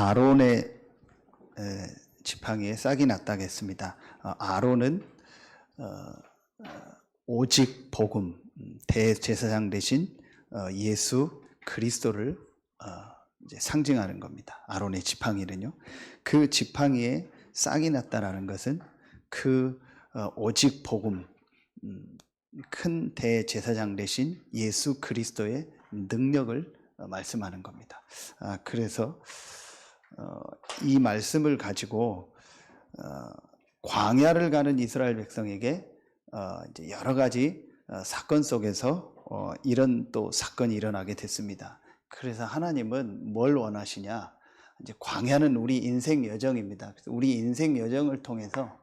아론의 지팡이에 싹이 났다고 했습니다. 아론은 오직 복음, 대제사장 되신 예수 그리스도를 이제 상징하는 겁니다. 아론의 지팡이는요. 그 지팡이에 싹이 났다라는 것은 그 오직 복음, 큰 대제사장 되신 예수 그리스도의 능력을 말씀하는 겁니다. 그래서 이 말씀을 가지고 광야를 가는 이스라엘 백성에게 이제 여러 가지 사건 속에서 이런 또 사건이 일어나게 됐습니다. 그래서 하나님은 뭘 원하시냐? 이제 광야는 우리 인생 여정입니다. 그래서 우리 인생 여정을 통해서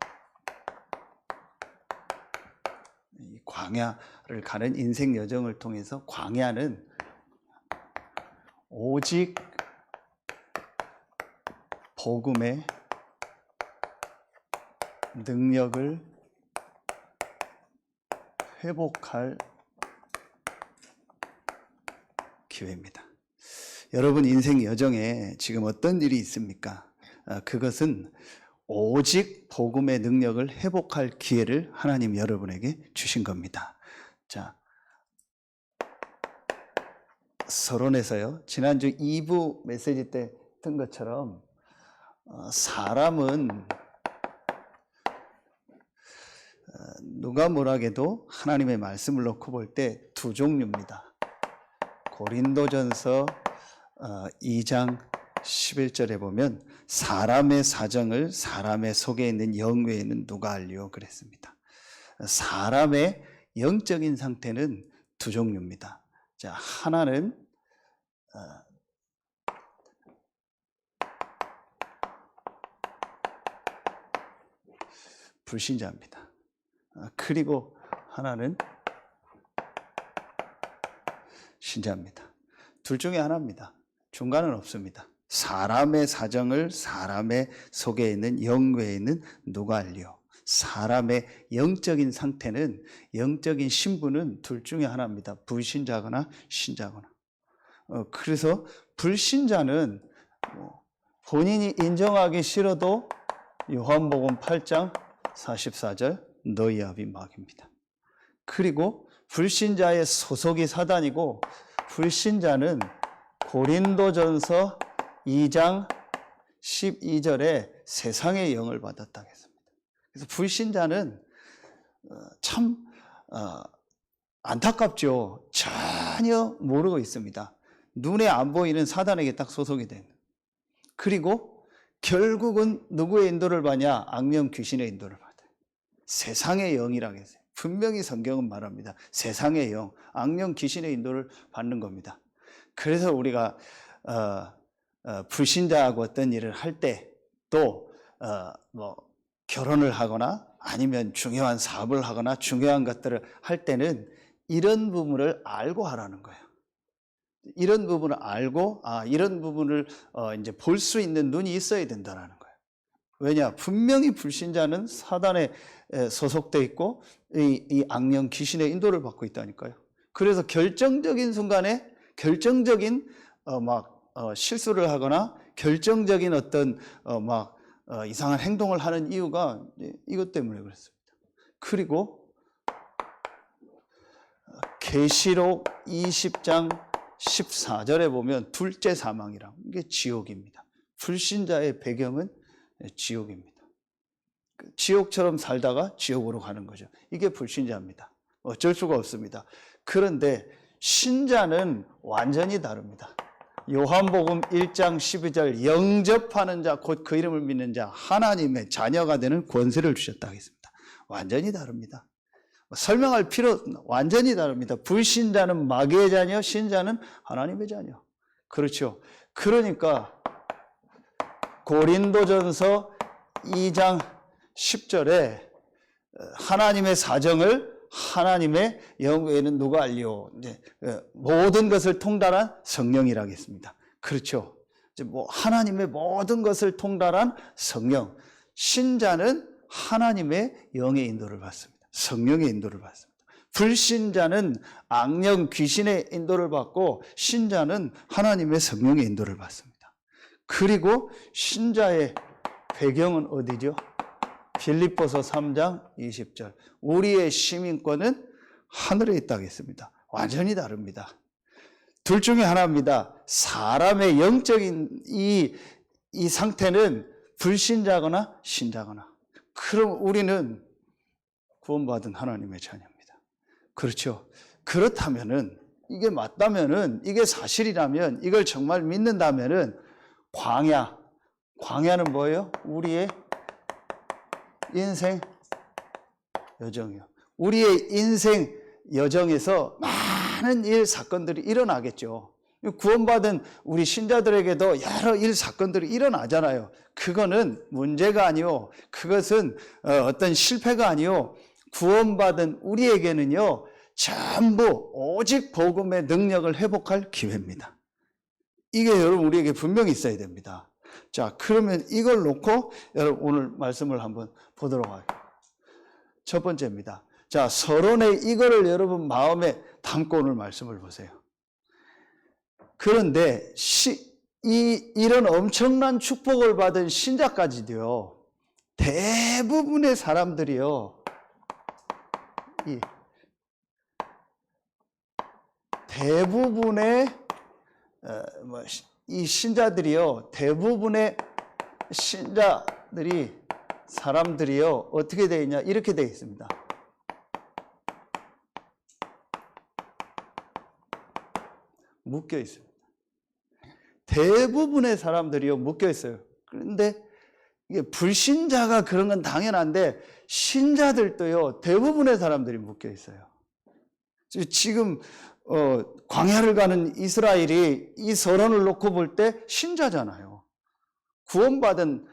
이 광야를 가는 인생 여정을 통해서 광야는 오직 복음의 능력을 회복할 기회입니다. 여러분 인생 여정에 지금 어떤 일이 있습니까? 그것은 오직 복음의 능력을 회복할 기회를 하나님 여러분에게 주신 겁니다. 자, 서론에서요, 지난주 2부 메시지 때 했던 것처럼 사람은 누가 뭐라해도 하나님의 말씀을 놓고 볼 때 두 종류입니다. 고린도전서 2장 11절에 보면 사람의 사정을 사람의 속에 있는 영 외에는 누가 알리오 그랬습니다. 사람의 영적인 상태는 두 종류입니다. 자, 하나는 불신자입니다. 그리고 하나는 신자입니다. 둘 중에 하나입니다. 중간은 없습니다. 사람의 사정을 사람의 속에 있는 영 외에는 누가 알리오. 사람의 영적인 상태는, 영적인 신분은 둘 중에 하나입니다. 불신자거나 신자거나. 그래서 불신자는 본인이 인정하기 싫어도 요한복음 8장 44절 너희 아비 마귀입니다. 그리고 불신자의 소속이 사단이고, 불신자는 고린도전서 2장 12절에 세상의 영을 받았다고 했습니다. 그래서 불신자는 참 안타깝죠. 전혀 모르고 있습니다. 눈에 안 보이는 사단에게 딱 소속이 된. 그리고 결국은 누구의 인도를 받냐? 악령 귀신의 인도를 받아요. 세상의 영이라고 했어요. 분명히 성경은 말합니다. 세상의 영, 악령 귀신의 인도를 받는 겁니다. 그래서 우리가 불신자하고 어떤 일을 할 때, 또 결혼을 하거나 아니면 중요한 사업을 하거나 중요한 것들을 할 때는 이런 부분을 알고 하라는 거예요. 이런 부분을 알고, 이런 부분을 이제 볼 수 있는 눈이 있어야 된다는 거예요. 왜냐? 분명히 불신자는 사단에 소속돼 있고 이 악령 귀신의 인도를 받고 있다니까요. 그래서 결정적인 순간에 결정적인 실수를 하거나 결정적인 어떤 이상한 행동을 하는 이유가 이것 때문에 그렇습니다. 그리고 계시록 20장 14절에 보면 둘째 사망이라고, 이게 지옥입니다. 불신자의 배경은 지옥입니다. 지옥처럼 살다가 지옥으로 가는 거죠. 이게 불신자입니다. 어쩔 수가 없습니다. 그런데 신자는 완전히 다릅니다. 요한복음 1장 12절 영접하는 자, 곧 그 이름을 믿는 자, 하나님의 자녀가 되는 권세를 주셨다고 했습니다. 완전히 다릅니다. 설명할 필요, 완전히 다릅니다. 불신자는 마귀의 자녀, 신자는 하나님의 자녀. 그렇죠. 그러니까 고린도전서 2장 10절에 하나님의 사정을 하나님의 영 외에는 누가 알리오. 모든 것을 통달한 성령이라고 했습니다. 그렇죠. 하나님의 모든 것을 통달한 성령. 신자는 하나님의 영의 인도를 받습니다. 성령의 인도를 받습니다. 불신자는 악령 귀신의 인도를 받고, 신자는 하나님의 성령의 인도를 받습니다. 그리고 신자의 배경은 어디죠? 빌립보서 3장 20절. 우리의 시민권은 하늘에 있다고 했습니다. 완전히 다릅니다. 둘 중에 하나입니다. 사람의 영적인 이 상태는 불신자거나 신자거나. 그럼 우리는 구원받은 하나님의 자녀입니다. 그렇죠. 그렇다면은, 이게 맞다면은, 이게 사실이라면, 이걸 정말 믿는다면은, 광야는 뭐예요? 우리의 인생 여정이요. 우리의 인생 여정에서 많은 일, 사건들이 일어나겠죠. 구원받은 우리 신자들에게도 여러 일, 사건들이 일어나잖아요. 그거는 문제가 아니요. 그것은 어떤 실패가 아니요. 구원받은 우리에게는요, 전부 오직 복음의 능력을 회복할 기회입니다. 이게 여러분 우리에게 분명히 있어야 됩니다. 자, 그러면 이걸 놓고 여러분 오늘 말씀을 한번 보도록 하겠습니다. 첫 번째입니다. 자, 서론에 이거를 여러분 마음에 담고 오늘 말씀을 보세요. 그런데 이런 엄청난 축복을 받은 신자까지도요, 대부분의 사람들이요, 이 신자들이요, 대부분의 신자들이, 사람들이요, 어떻게 되어 있냐? 이렇게 되어 있습니다. 묶여 있습니다. 대부분의 사람들이요, 묶여 있어요. 그런데 이게 불신자가 그런 건 당연한데, 신자들도요, 대부분의 사람들이 묶여 있어요. 지금 광야를 가는 이스라엘이 이 서론을 놓고 볼 때 신자잖아요. 구원받은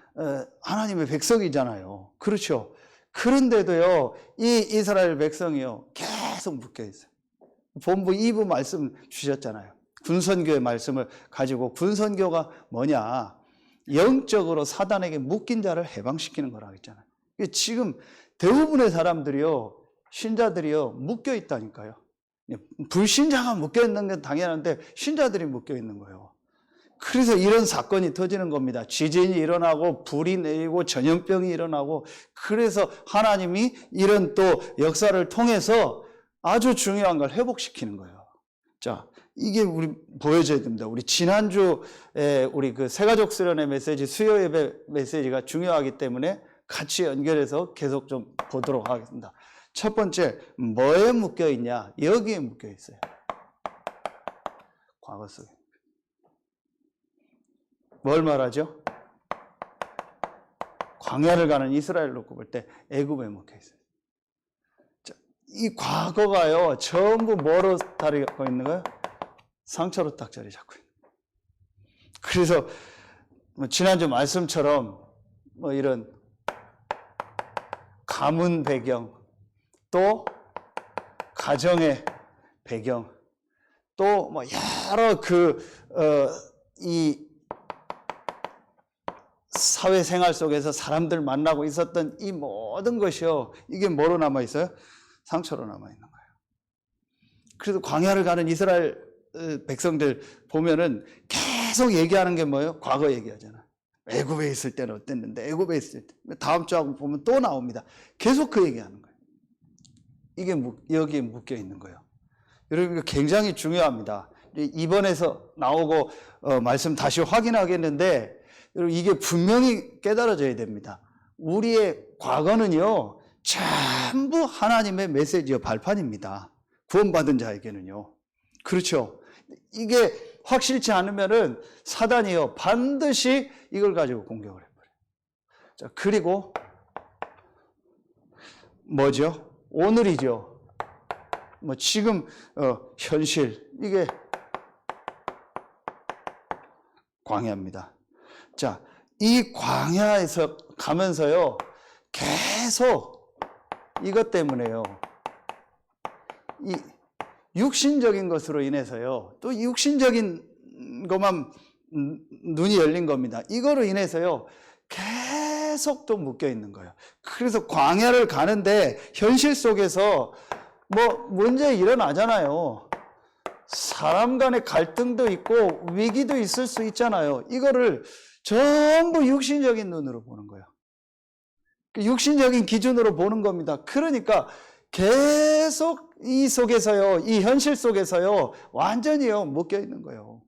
하나님의 백성이잖아요. 그렇죠. 그런데도요, 이 이스라엘 백성이요, 계속 묶여 있어요. 본부 2부 말씀 주셨잖아요. 군선교의 말씀을 가지고, 군선교가 뭐냐? 영적으로 사단에게 묶인 자를 해방시키는 거라고 했잖아요. 지금 대부분의 사람들이요, 신자들이요, 묶여 있다니까요. 불신자가 묶여 있는 건 당연한데 신자들이 묶여 있는 거예요. 그래서 이런 사건이 터지는 겁니다. 지진이 일어나고 불이 내리고 전염병이 일어나고, 그래서 하나님이 이런 또 역사를 통해서 아주 중요한 걸 회복시키는 거예요. 자, 이게 우리 보여줘야 됩니다. 우리 지난주에 우리 그 새가족 수련회 메시지, 수요 예배 메시지가 중요하기 때문에 같이 연결해서 계속 좀 보도록 하겠습니다. 첫 번째, 뭐에 묶여 있냐? 여기에 묶여 있어요. 과거 속에. 뭘 말하죠? 광야를 가는 이스라엘 놓고 볼 때 애굽에 묶여 있어요. 자, 이 과거가요, 전부 뭐로 다루고 있는 거예요? 상처로 딱 자리 잡고 있는 거예요. 그래서 지난주 말씀처럼 이런 가문 배경, 또 가정의 배경, 또 여러 이 사회생활 속에서 사람들 만나고 있었던 이 모든 것이요, 이게 뭐로 남아 있어요? 상처로 남아 있는 거예요. 그래서 광야를 가는 이스라엘 백성들 보면은 계속 얘기하는 게 뭐예요? 과거 얘기하잖아. 애굽에 있을 때는 어땠는데, 애굽에 있을 때. 다음 주하고 보면 또 나옵니다. 계속 그 얘기하는 거예요. 이게 여기에 묶여 있는 거예요. 여러분, 이거 굉장히 중요합니다. 이번에서 나오고 말씀 다시 확인하겠는데, 여러분, 이게 분명히 깨달아져야 됩니다. 우리의 과거는요, 전부 하나님의 메시지와 발판입니다. 구원받은 자에게는요. 그렇죠. 이게 확실치 않으면은 사단이요, 반드시 이걸 가지고 공격을 해버려요. 자, 그리고 뭐죠? 오늘이죠. 지금 현실, 이게 광야입니다. 자, 이 광야에서 가면서요, 계속 이것 때문에요, 이 육신적인 것으로 인해서요, 또 육신적인 것만 눈이 열린 겁니다. 이거로 인해서요, 계속 또 묶여 있는 거예요. 그래서 광야를 가는데 현실 속에서 문제 일어나잖아요. 사람 간의 갈등도 있고 위기도 있을 수 있잖아요. 이거를 전부 육신적인 눈으로 보는 거예요. 육신적인 기준으로 보는 겁니다. 그러니까 계속 이 속에서요, 이 현실 속에서요, 완전히요, 묶여 있는 거예요.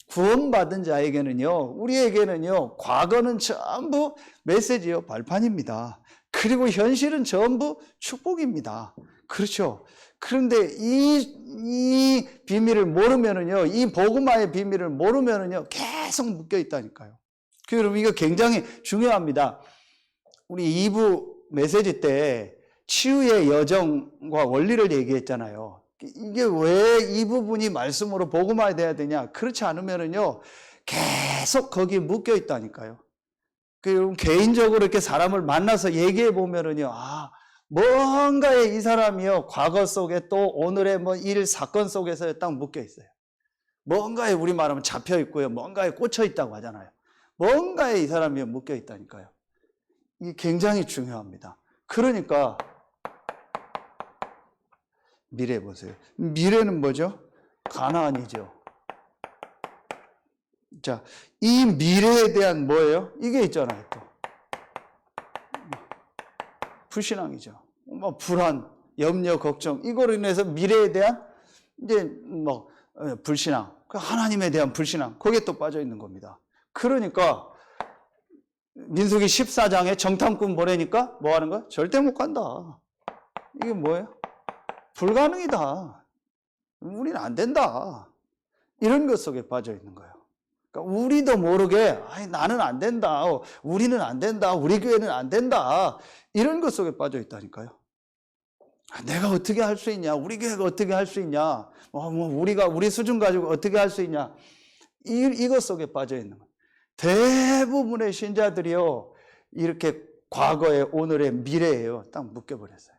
구원받은 자에게는요, 우리에게는요, 과거는 전부 메시지요, 발판입니다. 그리고 현실은 전부 축복입니다. 그렇죠. 그런데 이 비밀을 모르면은요, 이 복음화의 비밀을 모르면은요, 계속 묶여 있다니까요. 여러분, 이거 굉장히 중요합니다. 우리 2부 메시지 때 치유의 여정과 원리를 얘기했잖아요. 이게 왜 이 부분이 말씀으로 복음화돼야 되냐? 그렇지 않으면은요, 계속 거기에 묶여 있다니까요. 여러분, 개인적으로 이렇게 사람을 만나서 얘기해 보면은요, 뭔가에 이 사람이요, 과거 속에 또 오늘의 뭐 일, 사건 속에서 딱 묶여 있어요. 뭔가에 우리 말하면 잡혀 있고요, 뭔가에 꽂혀 있다고 하잖아요. 뭔가에 이 사람이 묶여 있다니까요. 이게 굉장히 중요합니다. 그러니까, 미래 보세요. 미래는 뭐죠? 가나안이죠. 자, 이 미래에 대한 뭐예요? 이게 있잖아요, 또. 불신앙이죠. 뭐 불안, 염려, 걱정, 이거로 인해서 미래에 대한 이제 뭐 불신앙, 하나님에 대한 불신앙, 거기에 또 빠져 있는 겁니다. 그러니까 민수기 14장에 정탐꾼 보내니까 뭐 하는 거야? 절대 못 간다. 이게 뭐예요? 불가능이다. 우리는 안 된다. 이런 것 속에 빠져 있는 거예요. 그러니까 우리도 모르게 나는 안 된다. 우리는 안 된다. 우리 교회는 안 된다. 이런 것 속에 빠져 있다니까요. 내가 어떻게 할 수 있냐? 우리 교회가 어떻게 할 수 있냐? 우리가 우리 수준 가지고 어떻게 할 수 있냐? 이것 속에 빠져 있는 거예요. 대부분의 신자들이요, 이렇게 과거에, 오늘의, 미래에요, 딱 묶여버렸어요.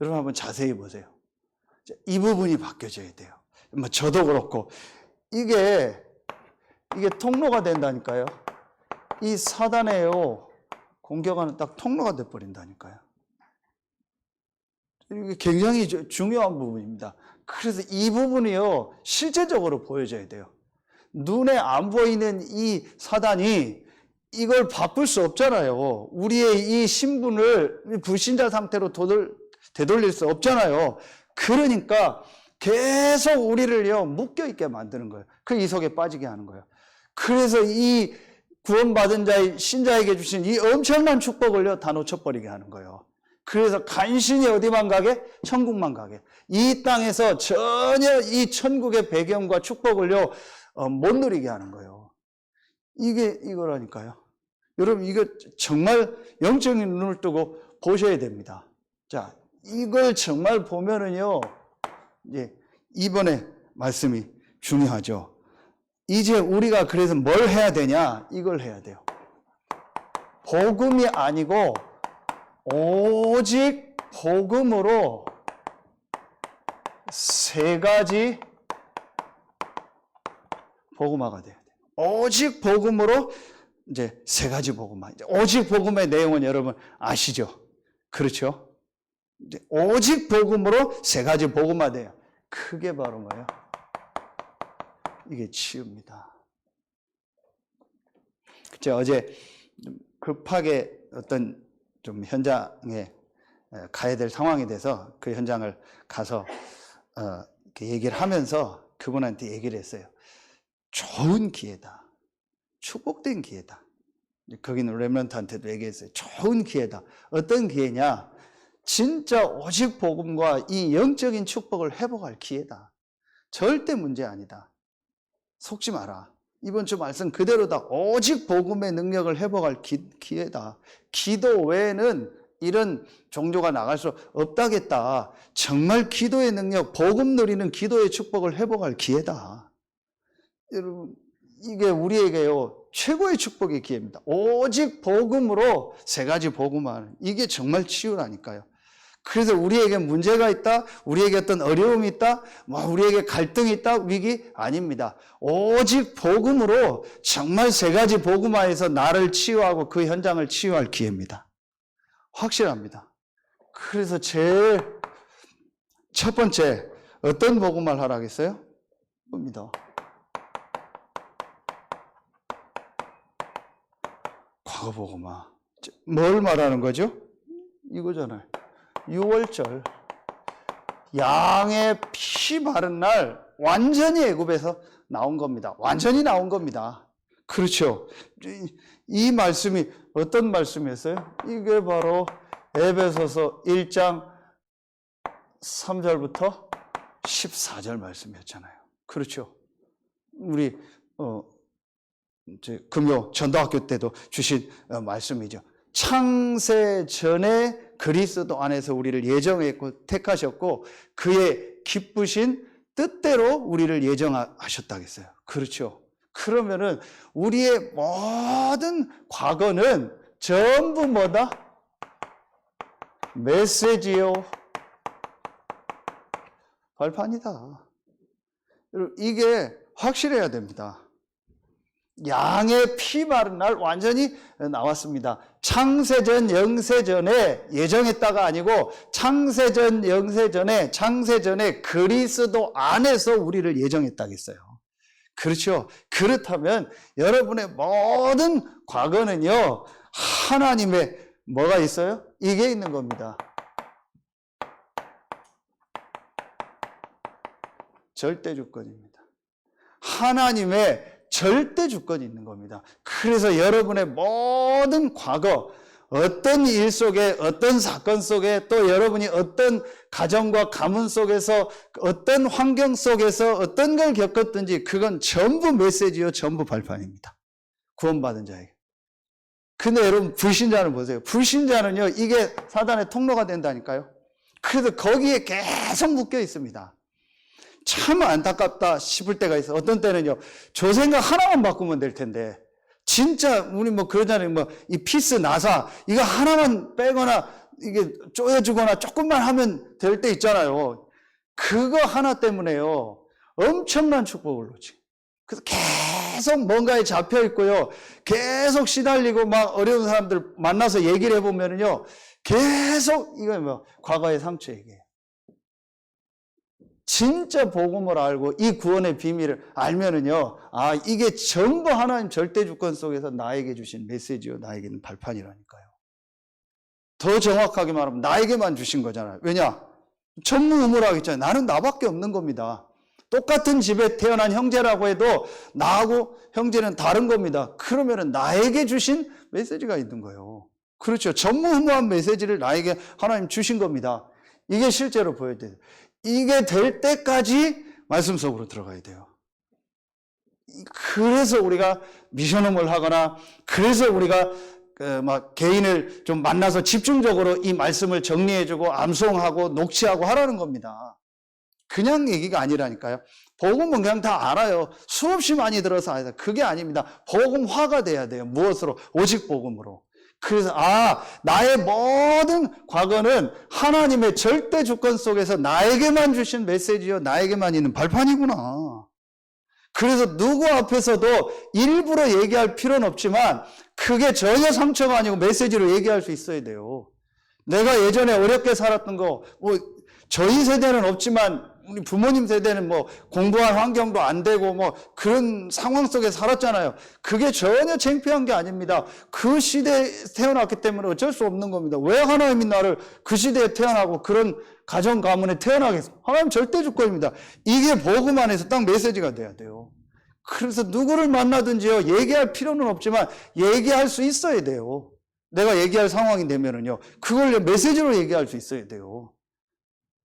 여러분 한번 자세히 보세요. 이 부분이 바뀌어져야 돼요. 뭐 저도 그렇고 이게 통로가 된다니까요. 이 사단에요, 공격하는 딱 통로가 돼버린다니까요. 이게 굉장히 중요한 부분입니다. 그래서 이 부분이요, 실제적으로 보여져야 돼요. 눈에 안 보이는 이 사단이 이걸 바꿀 수 없잖아요. 우리의 이 신분을 불신자 상태로 되돌릴 수 없잖아요. 그러니까 계속 우리를요, 묶여있게 만드는 거예요. 이 속에 빠지게 하는 거예요. 그래서 이 구원받은 자의 신자에게 주신 이 엄청난 축복을요, 다 놓쳐버리게 하는 거예요. 그래서 간신히 어디만 가게? 천국만 가게. 이 땅에서 전혀 이 천국의 배경과 축복을요, 못 누리게 하는 거예요. 이게 이거라니까요. 여러분, 이거 정말 영적인 눈을 뜨고 보셔야 됩니다. 자, 이걸 정말 보면은요, 이제 이번에 말씀이 중요하죠. 이제 우리가 그래서 뭘 해야 되냐? 이걸 해야 돼요. 복음이 아니고 오직 복음으로 세 가지 복음화가 돼야 돼요. 오직 복음으로 이제 세 가지 복음화. 이제 오직 복음의 내용은 여러분 아시죠? 그렇죠? 이제 오직 복음으로 세 가지 복음화 돼요. 그게 바로 뭐예요? 이게 치유입니다. 제가 어제 급하게 어떤 좀 현장에 가야 될 상황이 돼서 그 현장을 가서 이렇게 얘기를 하면서 그분한테 얘기를 했어요. 좋은 기회다. 축복된 기회다. 거기는 렘넌트한테도 얘기했어요. 좋은 기회다. 어떤 기회냐? 진짜 오직 복음과 이 영적인 축복을 회복할 기회다. 절대 문제 아니다. 속지 마라. 이번 주 말씀 그대로다. 오직 복음의 능력을 회복할 기회다. 기도 외에는 이런 종교가 나갈 수 없다겠다. 정말 기도의 능력, 복음 누리는 기도의 축복을 회복할 기회다. 여러분, 이게 우리에게요, 최고의 축복의 기회입니다. 오직 복음으로 세 가지 복음하는, 이게 정말 치유라니까요. 그래서 우리에게 문제가 있다, 우리에게 어떤 어려움이 있다, 우리에게 갈등이 있다, 위기 아닙니다. 오직 복음으로 정말 세 가지 복음화에서 나를 치유하고 그 현장을 치유할 기회입니다. 확실합니다. 그래서 제일 첫 번째, 어떤 복음을 하라겠어요? 뭡니다. 과거 복음화. 뭘 말하는 거죠? 이거잖아요. 6월절. 양의 피 바른 날 완전히 애굽에서 나온 겁니다. 완전히 나온 겁니다. 그렇죠. 이 말씀이 어떤 말씀이었어요? 이게 바로 에베소서 1장 3절부터 14절 말씀이었잖아요. 그렇죠. 우리 이제 금요 전도학교 때도 주신 말씀이죠. 창세 전에 그리스도 안에서 우리를 예정했고 택하셨고 그의 기쁘신 뜻대로 우리를 예정하셨다 했어요. 그렇죠. 그러면은 우리의 모든 과거는 전부 뭐다? 메시지요. 발판이다. 이게 확실해야 됩니다. 양의 피 바른 날 완전히 나왔습니다. 창세전 영세전에 예정했다가 아니고 창세전 영세전에 그리스도 안에서 우리를 예정했다겠어요. 그렇죠. 그렇다면 여러분의 모든 과거는요 하나님의 뭐가 있어요? 이게 있는 겁니다. 절대 주권입니다. 하나님의 절대 주권이 있는 겁니다. 그래서 여러분의 모든 과거, 어떤 일 속에, 어떤 사건 속에, 또 여러분이 어떤 가정과 가문 속에서, 어떤 환경 속에서 어떤 걸 겪었든지 그건 전부 메시지요, 전부 발판입니다. 구원받은 자에게. 근데 여러분 불신자는 보세요. 불신자는요, 이게 사단의 통로가 된다니까요. 그래서 거기에 계속 묶여 있습니다. 참 안타깝다 싶을 때가 있어. 어떤 때는요, 저 생각 하나만 바꾸면 될 텐데, 진짜, 우리 뭐 그러잖아요. 이 피스 나사, 이거 하나만 빼거나, 이게 쪼여주거나 조금만 하면 될 때 있잖아요. 그거 하나 때문에요, 엄청난 축복을 놓지. 그래서 계속 뭔가에 잡혀 있고요, 계속 시달리고 막 어려운 사람들 만나서 얘기를 해보면요, 계속, 이거 뭐, 과거의 상처 얘기해요. 진짜 복음을 알고 이 구원의 비밀을 알면은요, 아, 이게 전부 하나님 절대 주권 속에서 나에게 주신 메시지요, 나에게는 발판이라니까요. 더 정확하게 말하면 나에게만 주신 거잖아요. 왜냐? 전무후무라겠잖아요. 나는 나밖에 없는 겁니다. 똑같은 집에 태어난 형제라고 해도 나하고 형제는 다른 겁니다. 그러면은 나에게 주신 메시지가 있는 거예요. 그렇죠. 전무후무한 메시지를 나에게 하나님 주신 겁니다. 이게 실제로 보여야 이게 될 때까지 말씀 속으로 들어가야 돼요. 그래서 우리가 미션홈을 하거나, 그래서 우리가 막 개인을 좀 만나서 집중적으로 이 말씀을 정리해주고 암송하고 녹취하고 하라는 겁니다. 그냥 얘기가 아니라니까요. 복음은 그냥 다 알아요. 수없이 많이 들어서 알아요. 그게 아닙니다. 복음화가 돼야 돼요. 무엇으로? 오직 복음으로. 그래서 나의 모든 과거는 하나님의 절대 주권 속에서 나에게만 주신 메시지요, 나에게만 있는 발판이구나. 그래서 누구 앞에서도 일부러 얘기할 필요는 없지만 그게 전혀 상처가 아니고 메시지로 얘기할 수 있어야 돼요. 내가 예전에 어렵게 살았던 거, 뭐 저희 세대는 없지만 우리 부모님 세대는 뭐 공부할 환경도 안 되고 뭐 그런 상황 속에 살았잖아요. 그게 전혀 창피한 게 아닙니다. 그 시대에 태어났기 때문에 어쩔 수 없는 겁니다. 왜 하나님이 나를 그 시대에 태어나고 그런 가정 가문에 태어나겠어? 하나님 절대 주권입니다. 이게 복음 안에서 딱 메시지가 돼야 돼요. 그래서 누구를 만나든지요, 얘기할 필요는 없지만 얘기할 수 있어야 돼요. 내가 얘기할 상황이 되면은요, 그걸 메시지로 얘기할 수 있어야 돼요.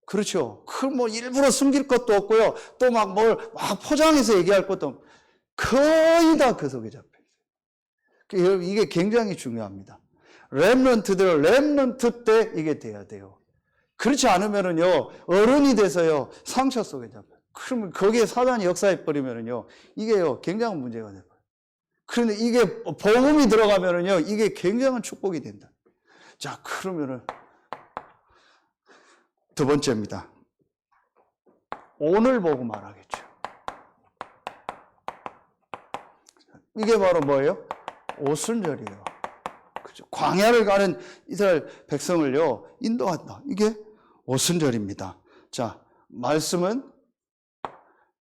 그렇죠. 뭐 일부러 숨길 것도 없고요. 또 막 포장해서 얘기할 것도 없고. 거의 다 그 속에 잡혀 있어요. 이게 굉장히 중요합니다. 렘넌트 때 이게 돼야 돼요. 그렇지 않으면은요, 어른이 돼서요, 상처 속에 잡혀요. 그러면 거기에 사단이 역사해 버리면은요, 이게요, 굉장한 문제가 돼요. 그런데 이게 복음이 들어가면은요, 이게 굉장한 축복이 된다. 자, 그러면은 두 번째입니다. 오늘 보고 말하겠죠. 이게 바로 뭐예요? 오순절이에요. 그죠? 광야를 가는 이스라엘 백성을요, 인도한다. 이게 오순절입니다. 자, 말씀은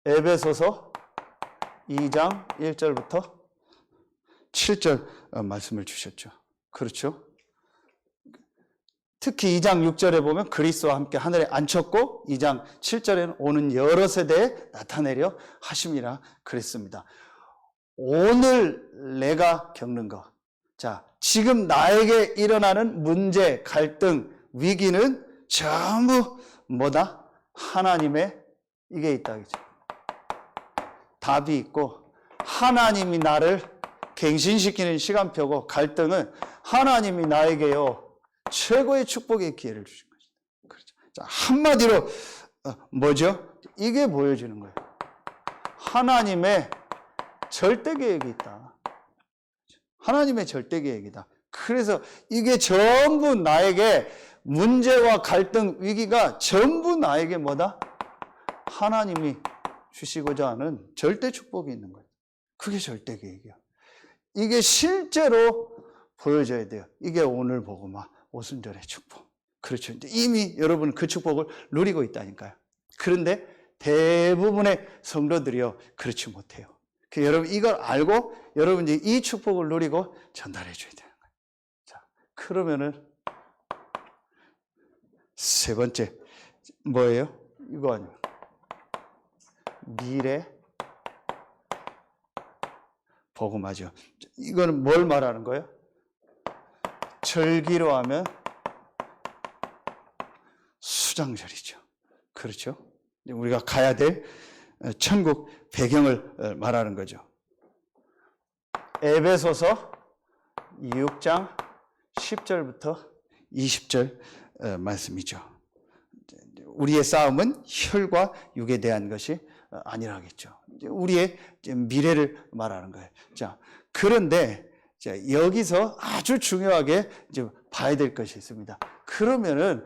에베소서 2장 1절부터 7절 말씀을 주셨죠. 그렇죠? 특히 2장 6절에 보면 그리스도와 함께 하늘에 앉혔고 2장 7절에는 오는 여러 세대에 나타내려 하심이라 그랬습니다. 오늘 내가 겪는 것. 자, 지금 나에게 일어나는 문제, 갈등, 위기는 전부 뭐다? 하나님의 이게 있다. 그죠? 답이 있고 하나님이 나를 갱신시키는 시간표고 갈등은 하나님이 나에게요 최고의 축복의 기회를 주신 것이다. 그렇죠. 자, 한마디로 뭐죠? 이게 보여지는 거예요. 하나님의 절대 계획이 있다. 하나님의 절대 계획이다. 그래서 이게 전부 나에게 문제와 갈등, 위기가 전부 나에게 뭐다? 하나님이 주시고자 하는 절대 축복이 있는 거예요. 그게 절대 계획이야. 이게 실제로 보여져야 돼요. 이게 오늘 복음화 오순절의 축복. 그렇죠. 이미 여러분 그 축복을 누리고 있다니까요. 그런데 대부분의 성도들이요 그렇지 못해요. 여러분 이걸 알고 여러분 이제 이 축복을 누리고 전달해 줘야 되는 거예요. 자, 그러면은 세 번째 뭐예요? 이거 아니에요. 미래 복음화죠. 이거는 뭘 말하는 거예요? 절기로 하면 수장절이죠. 그렇죠? 우리가 가야 될 천국 배경을 말하는 거죠. 에베소서 6장 10절부터 20절 말씀이죠. 우리의 싸움은 혈과 육에 대한 것이 아니라겠죠. 우리의 미래를 말하는 거예요. 자, 그런데 여기서 아주 중요하게 이제 봐야 될 것이 있습니다. 그러면은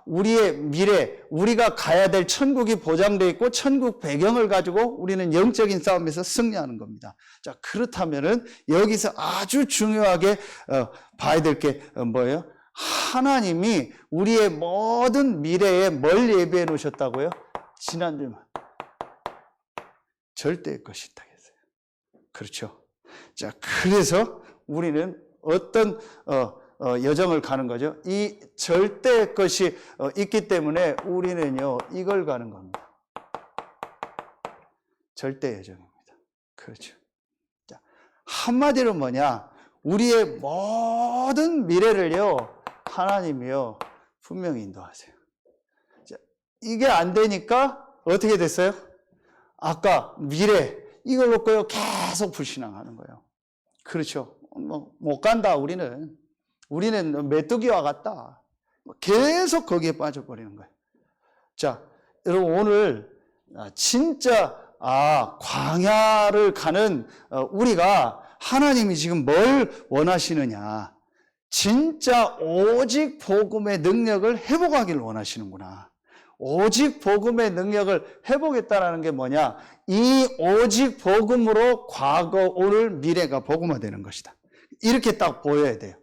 우리의 미래, 우리가 가야 될 천국이 보장되어 있고 천국 배경을 가지고 우리는 영적인 싸움에서 승리하는 겁니다. 자, 그렇다면은 여기서 아주 중요하게 봐야 될 게 뭐예요? 하나님이 우리의 모든 미래에 뭘 예비해 놓으셨다고요? 지난주만 절대의 것이 있다 했어요. 그렇죠? 자, 그래서 우리는 어떤 여정을 가는 거죠? 이 절대의 것이 있기 때문에 우리는요 이걸 가는 겁니다. 절대 여정입니다. 그렇죠? 자, 한마디로 뭐냐? 우리의 모든 미래를요 하나님이요 분명히 인도하세요. 자, 이게 안 되니까 어떻게 됐어요? 아까 미래 이걸 놓고요 계속 불신앙하는 거예요. 그렇죠? 못 간다. 우리는 메뚜기와 같다. 계속 거기에 빠져버리는 거예요. 자, 여러분 오늘 진짜 광야를 가는 우리가 하나님이 지금 뭘 원하시느냐? 진짜 오직 복음의 능력을 회복하기를 원하시는구나. 오직 복음의 능력을 회복했다라는 게 뭐냐? 이 오직 복음으로 과거, 오늘, 미래가 복음화되는 것이다. 이렇게 딱 보여야 돼요.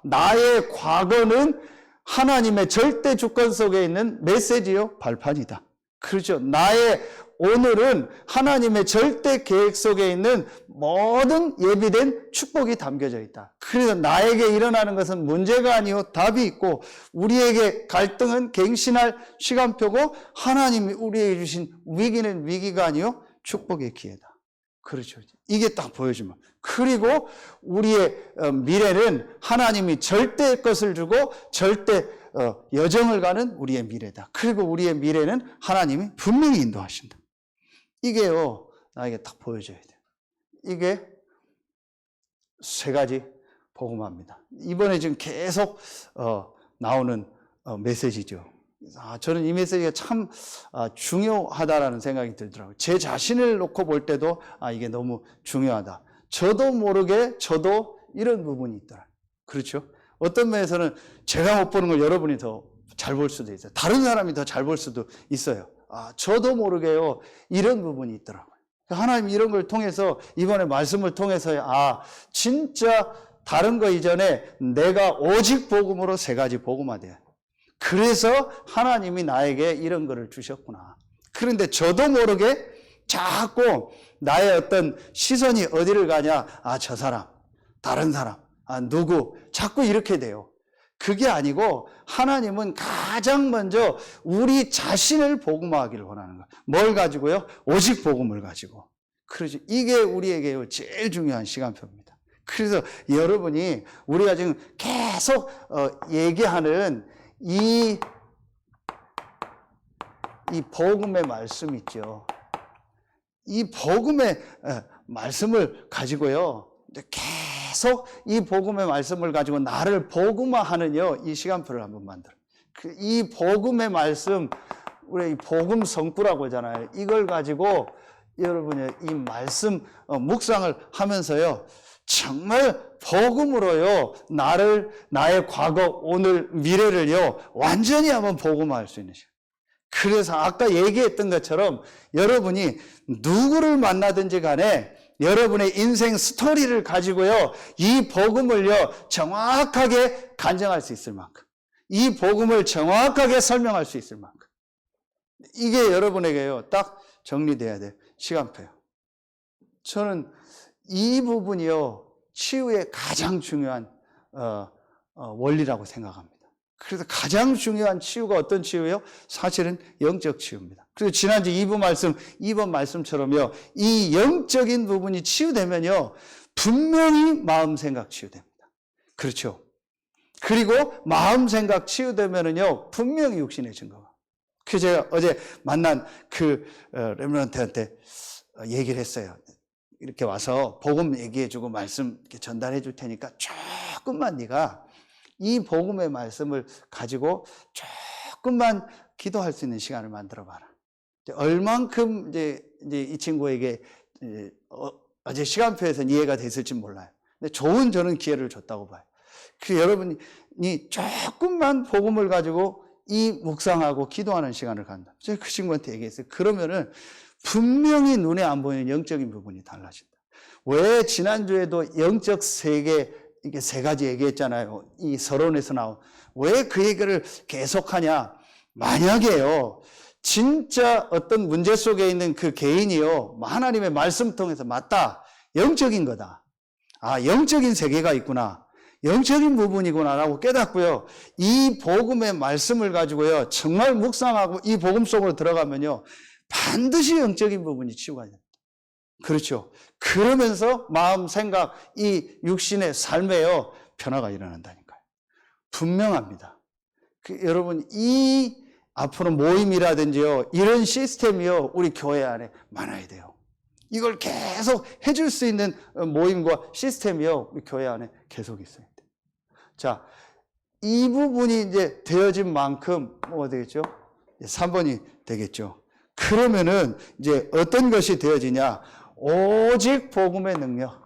나의 과거는 하나님의 절대 주권 속에 있는 메시지요, 발판이다. 그렇죠. 나의 오늘은 하나님의 절대 계획 속에 있는 모든 예비된 축복이 담겨져 있다. 그래서 나에게 일어나는 것은 문제가 아니요 답이 있고 우리에게 갈등은 갱신할 시간표고 하나님이 우리에게 주신 위기는 위기가 아니요 축복의 기회다. 그렇죠. 이게 딱 보여주면. 그리고 우리의 미래는 하나님이 절대의 것을 주고 절대 여정을 가는 우리의 미래다. 그리고 우리의 미래는 하나님이 분명히 인도하신다. 이게요, 나에게 딱 보여줘야 돼요. 이게 세 가지 복음화입니다. 이번에 지금 계속 나오는 메시지죠. 저는 이 메시지가 참 중요하다라는 생각이 들더라고요. 제 자신을 놓고 볼 때도 이게 너무 중요하다. 저도 모르게 저도 이런 부분이 있더라. 그렇죠? 어떤 면에서는 제가 못 보는 걸 여러분이 더 잘 볼 수도 있어요. 다른 사람이 더 잘 볼 수도 있어요. 저도 모르게요 이런 부분이 있더라고요. 하나님 이런 걸 통해서 이번에 말씀을 통해서 진짜 다른 거 이전에 내가 오직 복음으로 세 가지 복음화돼요. 그래서 하나님이 나에게 이런 거를 주셨구나. 그런데 저도 모르게 자꾸 나의 어떤 시선이 어디를 가냐? 아, 저 사람, 다른 사람, 아, 누구, 자꾸 이렇게 돼요. 그게 아니고 하나님은 가장 먼저 우리 자신을 복음화하기를 원하는 거예요. 뭘 가지고요? 오직 복음을 가지고. 그렇죠. 이게 우리에게 제일 중요한 시간표입니다. 그래서 여러분이 우리가 지금 계속 얘기하는 이 복음의 말씀 있죠. 이 복음의 말씀을 가지고요. 계속 이 복음의 말씀을 가지고 나를 복음화하는요, 이 시간표를 한번 만들어. 이 복음의 말씀, 우리 이 복음 성구라고 하잖아요. 이걸 가지고 여러분이 이 말씀 묵상을 하면서요, 정말 복음으로요, 나의 과거, 오늘, 미래를요, 완전히 한번 복음화할 수 있는 시간. 그래서 아까 얘기했던 것처럼 여러분이 누구를 만나든지 간에 여러분의 인생 스토리를 가지고요, 이 복음을요, 정확하게 간증할 수 있을 만큼, 이 복음을 정확하게 설명할 수 있을 만큼, 이게 여러분에게요, 딱 정리돼야 돼요. 시간표요. 저는 이 부분이요, 치유의 가장 중요한 원리라고 생각합니다. 그래서 가장 중요한 치유가 어떤 치유예요? 사실은 영적 치유입니다. 그래서 지난주 2번 말씀처럼요, 이 영적인 부분이 치유되면요, 분명히 마음 생각 치유됩니다. 그렇죠. 그리고 마음 생각 치유되면은요, 분명히 육신의 증거가. 그래서 제가 어제 만난 그 렘넌트한테 얘기를 했어요. 이렇게 와서 복음 얘기해주고 말씀 이렇게 전달해 줄 테니까 조금만 네가 이 복음의 말씀을 가지고 조금만 기도할 수 있는 시간을 만들어 봐라. 얼만큼 이제 이 친구에게 어제 시간표에서는 이해가 됐을지 몰라요. 근데 좋은 저는 기회를 줬다고 봐요. 그 여러분이 조금만 복음을 가지고 이 묵상하고 기도하는 시간을 갖는다. 제가 그 친구한테 얘기했어요. 그러면은 분명히 눈에 안 보이는 영적인 부분이 달라진다. 왜 지난주에도 영적 세계, 이게 세 가지 얘기했잖아요. 이 서론에서 나온. 왜 그 얘기를 계속하냐? 만약에요, 진짜 어떤 문제 속에 있는 그 개인이요, 하나님의 말씀 통해서 맞다, 영적인 거다. 아, 영적인 세계가 있구나. 영적인 부분이구나라고 깨닫고요, 이 복음의 말씀을 가지고요, 정말 묵상하고 이 복음 속으로 들어가면요, 반드시 영적인 부분이 치유가 됩니다. 그렇죠. 그러면서 마음, 생각, 이 육신의 삶에요, 변화가 일어난다니까요. 분명합니다. 여러분, 이 앞으로 모임이라든지요, 이런 시스템이요, 우리 교회 안에 많아야 돼요. 이걸 계속 해줄 수 있는 모임과 시스템이요, 우리 교회 안에 계속 있어야 돼요. 자, 이 부분이 이제 되어진 만큼 뭐가 되겠죠? 3번이 되겠죠. 그러면은 이제 어떤 것이 되어지냐? 오직 복음의 능력.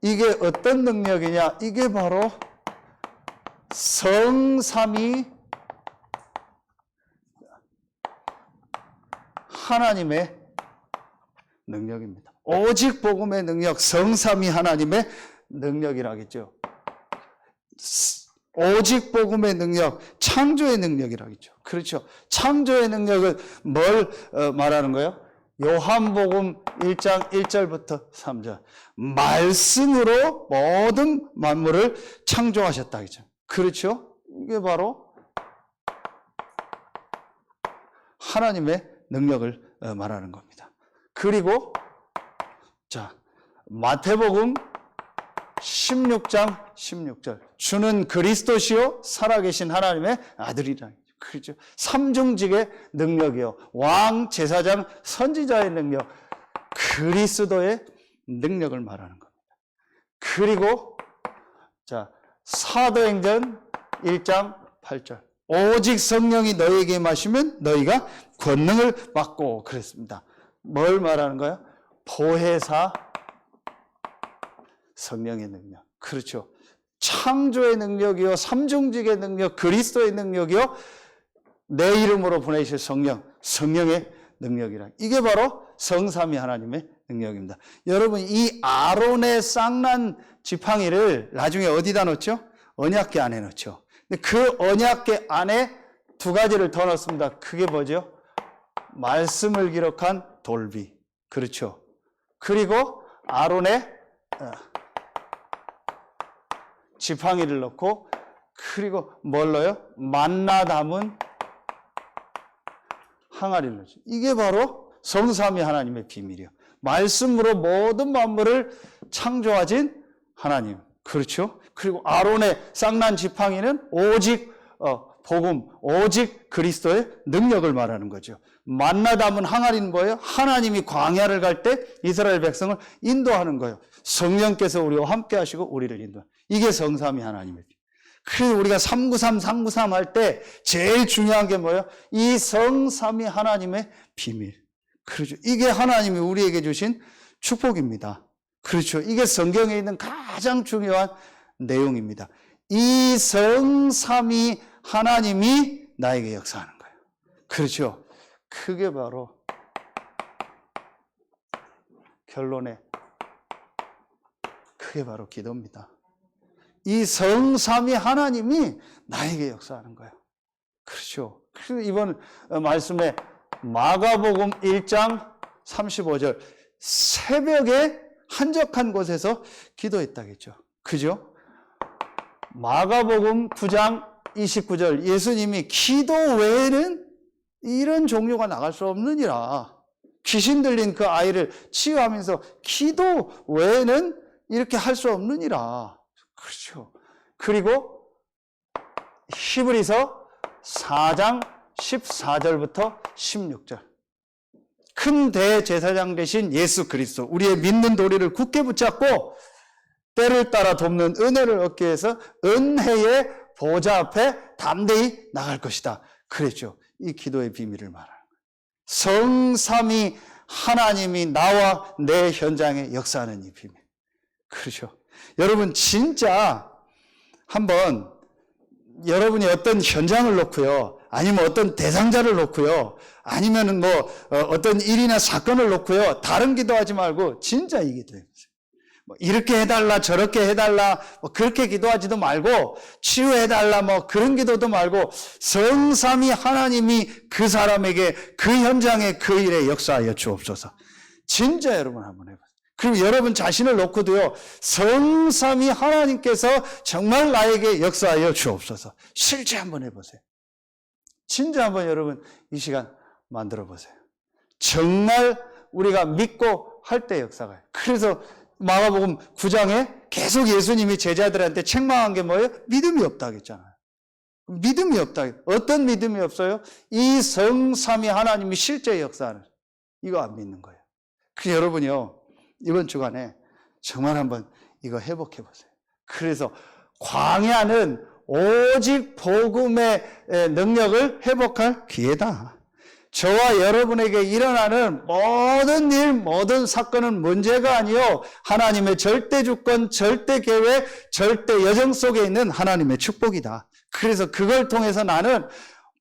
이게 어떤 능력이냐? 이게 바로 성삼위 하나님의 능력입니다. 오직 복음의 능력, 성삼위 하나님의 능력이라겠죠. 오직 복음의 능력, 창조의 능력이라겠죠. 그렇죠. 창조의 능력은 뭘 말하는 거예요? 요한복음 1장 1절부터 3절. 말씀으로 모든 만물을 창조하셨다. 그렇죠? 이게 바로 하나님의 능력을 말하는 겁니다. 그리고 자, 마태복음 16장 16절. 주는 그리스도시요 살아계신 하나님의 아들이라. 그렇죠. 삼중직의 능력이요, 왕, 제사장, 선지자의 능력, 그리스도의 능력을 말하는 겁니다. 그리고 자, 사도행전 1장 8절. 오직 성령이 너희에게 임하시면 너희가 권능을 받고, 그랬습니다. 뭘 말하는 거야? 보혜사 성령의 능력. 그렇죠. 창조의 능력이요, 삼중직의 능력, 그리스도의 능력이요, 내 이름으로 보내실 성령, 성령의 능력이라. 이게 바로 성삼위 하나님의 능력입니다. 여러분, 이 아론의 쌍난 지팡이를 나중에 어디다 넣죠? 언약궤 안에 넣죠. 근데 그 언약궤 안에 두 가지를 더 넣습니다. 그게 뭐죠? 말씀을 기록한 돌비. 그렇죠. 그리고 아론의 지팡이를 넣고, 그리고 뭘 넣어요? 만나 담은 항아리를 넣죠. 이게 바로 성삼위 하나님의 비밀이에요. 말씀으로 모든 만물을 창조하신 하나님. 그렇죠? 그리고 아론의 쌍난 지팡이는 오직 복음, 오직 그리스도의 능력을 말하는 거죠. 만나 담은 항아리는 뭐예요? 하나님이 광야를 갈 때 이스라엘 백성을 인도하는 거예요. 성령께서 우리와 함께 하시고 우리를 인도하는. 이게 성삼위 하나님의 비밀. 그래서 우리가 393 할 때 제일 중요한 게 뭐예요? 이 성삼위 하나님의 비밀. 그렇죠. 이게 하나님이 우리에게 주신 축복입니다. 그렇죠. 이게 성경에 있는 가장 중요한 내용입니다. 이 성삼위 하나님이 나에게 역사하는 거예요. 그렇죠. 그게 바로 결론에, 그게 바로 기도입니다. 이 성삼위 하나님이 나에게 역사하는 거예요. 그렇죠. 그래서 이번 말씀에 마가복음 1장 35절, 새벽에 한적한 곳에서 기도했다겠죠. 그죠? 마가복음 9장 29절, 예수님이 기도 외에는 이런 종류가 나갈 수 없느니라. 귀신 들린 그 아이를 치유하면서 기도 외에는 이렇게 할 수 없느니라. 그렇죠. 그리고 히브리서 4장 14절부터 16절. 큰 대제사장 되신 예수 그리스도, 우리의 믿는 도리를 굳게 붙잡고 때를 따라 돕는 은혜를 얻기 위해서 은혜의 보좌 앞에 담대히 나갈 것이다. 그랬죠. 이 기도의 비밀을 말하는 거예요. 성삼위 하나님이 나와 내 현장에 역사하는 이 비밀. 그렇죠. 여러분, 진짜 한번 여러분이 어떤 현장을 놓고요, 아니면 어떤 대상자를 놓고요, 아니면 뭐 어떤 일이나 사건을 놓고요, 다른 기도하지 말고 진짜 이 기도해보세요. 뭐 이렇게 해달라, 저렇게 해달라, 뭐 그렇게 기도하지도 말고, 치유해달라, 뭐 그런 기도도 말고, 성삼위 하나님이 그 사람에게, 그 현장에, 그 일에 역사하여 주옵소서. 진짜 여러분 한번 해보세요. 그리고 여러분 자신을 놓고도요, 성삼위 하나님께서 정말 나에게 역사하여 주옵소서. 실제 한번 해보세요. 진짜 한번 여러분 이 시간 만들어 보세요. 정말 우리가 믿고 할 때 역사가요. 그래서 마가복음 9장에 계속 예수님이 제자들한테 책망한 게 뭐예요? 믿음이 없다 했잖아요. 믿음이 없다. 어떤 믿음이 없어요? 이 성삼위 하나님이 실제 역사하는, 이거 안 믿는 거예요. 그래서 여러분이요, 이번 주간에 정말 한번 이거 회복해 보세요. 그래서 광야는 오직 복음의 능력을 회복할 기회다. 저와 여러분에게 일어나는 모든 일, 모든 사건은 문제가 아니요, 하나님의 절대 주권, 절대 계획, 절대 여정 속에 있는 하나님의 축복이다. 그래서 그걸 통해서 나는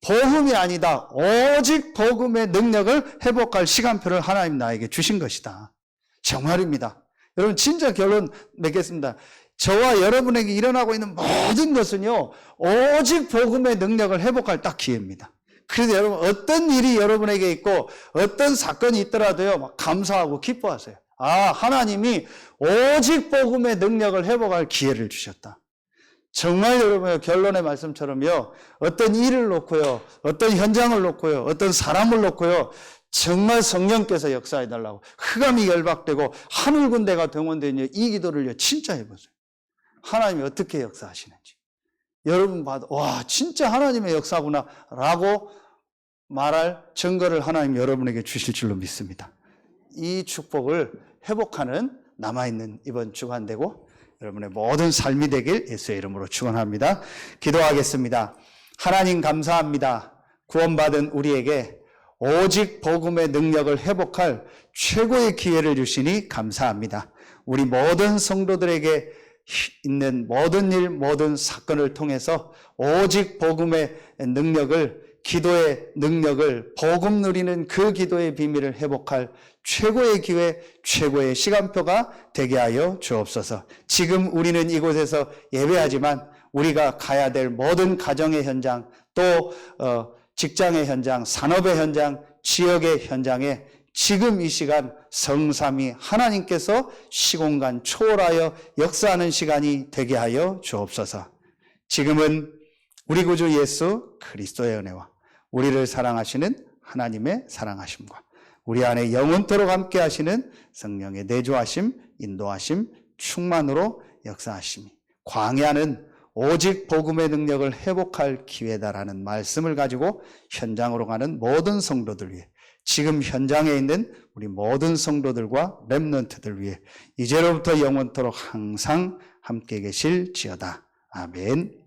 복음이 아니다, 오직 복음의 능력을 회복할 시간표를 하나님 나에게 주신 것이다. 정말입니다. 여러분, 진짜 결론 맺겠습니다. 저와 여러분에게 일어나고 있는 모든 것은요, 오직 복음의 능력을 회복할 딱 기회입니다. 그래서 여러분, 어떤 일이 여러분에게 있고 어떤 사건이 있더라도요, 막 감사하고 기뻐하세요. 아, 하나님이 오직 복음의 능력을 회복할 기회를 주셨다. 정말 여러분, 결론의 말씀처럼요, 어떤 일을 놓고요, 어떤 현장을 놓고요, 어떤 사람을 놓고요, 정말 성령께서 역사해달라고 흑암이 열박되고 하늘 군대가 동원되니 이 기도를요, 진짜 해보세요. 하나님이 어떻게 역사하시는지 여러분 봐도, 와, 진짜 하나님의 역사구나 라고 말할 증거를 하나님 여러분에게 주실 줄로 믿습니다. 이 축복을 회복하는 남아있는 이번 주간 되고 여러분의 모든 삶이 되길 예수의 이름으로 축원합니다. 기도하겠습니다. 하나님 감사합니다. 구원받은 우리에게 오직 복음의 능력을 회복할 최고의 기회를 주시니 감사합니다. 우리 모든 성도들에게 있는 모든 일, 모든 사건을 통해서 오직 복음의 능력을 기도의 능력을 복음 누리는 그 기도의 비밀을 회복할 최고의 기회, 최고의 시간표가 되게 하여 주옵소서. 지금 우리는 이곳에서 예배하지만 우리가 가야 될 모든 가정의 현장, 또 직장의 현장, 산업의 현장, 지역의 현장에 지금 이 시간 성삼위 하나님께서 시공간 초월하여 역사하는 시간이 되게 하여 주옵소서. 지금은 우리 구주 예수 그리스도의 은혜와 우리를 사랑하시는 하나님의 사랑하심과 우리 안에 영원토록 함께 하시는 성령의 내주하심, 인도하심, 충만으로 역사하심이 광야는 오직 복음의 능력을 회복할 기회다라는 말씀을 가지고 현장으로 가는 모든 성도들 위해, 지금 현장에 있는 우리 모든 성도들과 렘넌트들 위해 이제로부터 영원토록 항상 함께 계실지어다. 아멘.